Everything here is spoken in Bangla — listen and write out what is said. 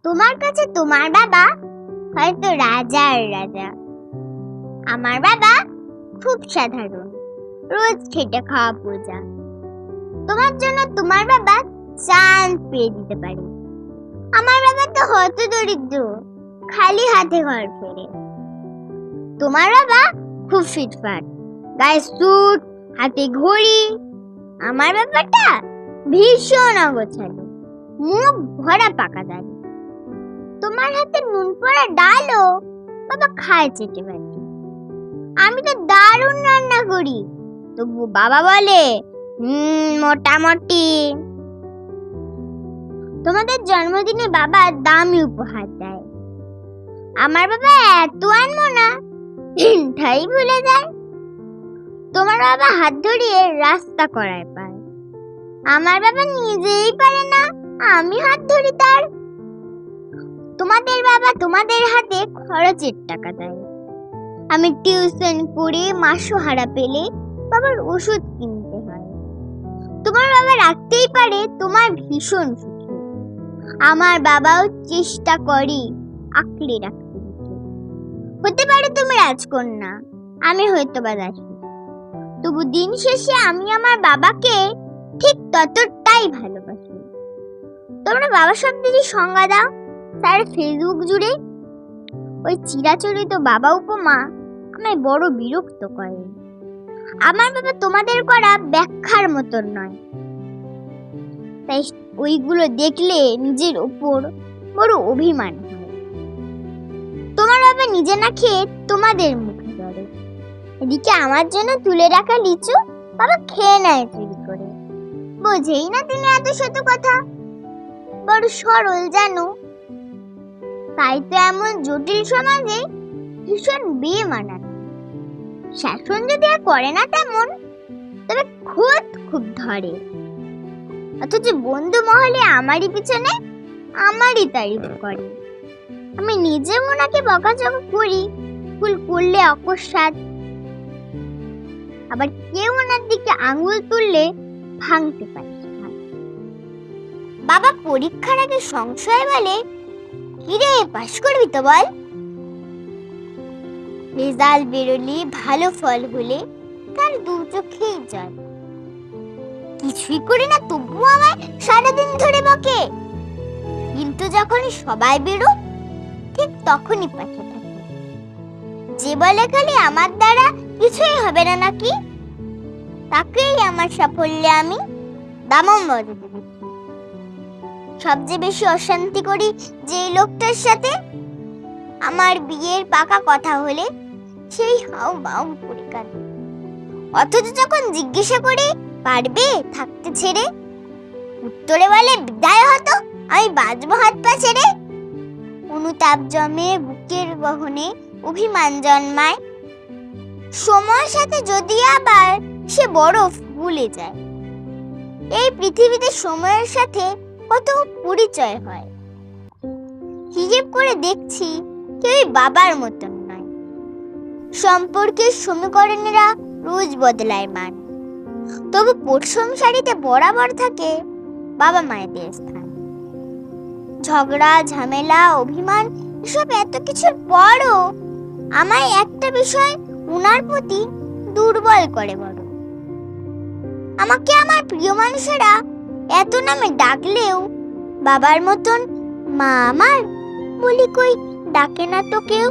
তোমার কাছে তোমার বাবা হয়তো রাজার রাজা, আমার বাবা খুব সাধারণ, রোজ খেটে খাওয়া প্রজা। তোমার জন্য তোমার বাবা চাঁদ পেয়ে দিতে পারে, আমার বাবা তো হত দরিদ্র, খালি হাতে ঘর ফেরে। তোমার বাবা খুব ফিটফাট, গায়ে স্যুট, হাতে ঘড়ি। আমার বাবাটা ভীষণ অগোছালো, মুখ ভরা পাকা দাড়ি। তোমার হাতে নুন পড়া ডালও বাবা খায় চেটে বাটি। আমি তো দারুণ রান্না করি, তবু বাবা বলে মোটামুটি। তোমাদের জন্মদিনে বাবা দামি উপহার দেয়, আমার বাবা এত আনবো না, ঠাই ভুলে যায়। তোমার বাবা হাত ধরিয়ে রাস্তা করায় পায়, আমার বাবা নিজেই পারে না, আমি হাত ধরি তার। তোমাদের বাবা তোমাদের হাতে খরচের টাকা দেয়, আমি টিউশন করে মাসোহারা পেলে বাবার ওষুধ কিনতে হয়। তোমার বাবা রাখতেই পারে তোমার ভীষণ সুখে, আমার বাবাও চেষ্টা করে আঁকড়ে রাখতে দিতে। হতে পারে তুমি রাজকন্যা, আমি হয়তো বা দাসী, তবু দিন শেষে আমি আমার বাবাকে ঠিক ততটাই ভালোবাসি। তোমরা বাবা শব্দেরই সংজ্ঞা দাও তার ফেসবুক জুড়ে। ওই চিরাচরিত বাবা উপমা আমায় বড় বিরক্ত করে। আমার বাবা তোমাদের করা ব্যাখ্যার মতন নয়, তাই ওইগুলো দেখলে নিজের উপর বড় অভিমান হয়। তোমার বাবা নিজে না খেয়ে তোমাদের মুখে ধরে, এদিকে আমার জন্য তুলে রাখা লিচু বাবা খেয়ে নেয় চুরি করে। বোঝেই না তিনি এত শত কথা, বড় সরল জানো। তাই তো এমন জটিল সমাজে ভীষণ বেমানান। শাসন যদি আর করে না তেমন, তবে খোদ খুব ধরে, অথচ বন্ধু মহলে আমারই পিছনে আমারই তারিফ করে। আমি নিজে ওনাকে বকাঝকা করি, ভুল করলে অকস্মাৎ, আবার কেউ ওনার দিকে আঙুল তুললে ভাঙতে পারে। বাবা পরীক্ষার আগে সংশয় বলে, কিরে পাশ করবি তো বল। রেজাল্ট বেরোলে ভালো ফল হলে তার দু চোখেই জল। কিছুই করি না তবুও আমায় সারাদিন ধরে বকে, কিন্তু যখন সবাই বেরো ঠিক তখনই পাশে থাকে। যে বলে খালি আমার দ্বারা কিছুই হবে না নাকি, তাকেই আমার সাফল্যে আমি দামম বাজাতে দেখি। সবচেয়ে বেশি অশান্তি করি যে লোকটার সাথে, আমার বিয়ের পাকা কথা হলে সেই হাউ মাউ করে কাঁদে, অথচ যখন জিজ্ঞাসা করি পারবে থাকতে ছেড়ে, উত্তরে বলে বিদায় হতো আমি বাজবো হাত পা ছেড়ে। অনুতাপ জমে বুকের গহনে, অভিমান জন্মায়, সময়ের সাথে যদি আবার সে বরফ ভুলে যায়। এই পৃথিবীতে সময়ের সাথে কত পরিচয় হয়, হিসেব করে দেখছি কেউই বাবার মতন নয়। সম্পর্কের সমীকরণেরা রোজ বদলায় মান, তবু প্রথম সারিতে বরাবর থাকে বাবা মায়েদের স্থান। ঝগড়া ঝামেলা অভিমান এসব এত কিছুর পরও আমায় একটা বিষয় উনার প্রতি দুর্বল করে বড়। আমাকে আমার প্রিয় মানুষেরা এত নামে ডাকলেও বাবার মতন মা আমার বলি কই ডাকে না তো কেউ।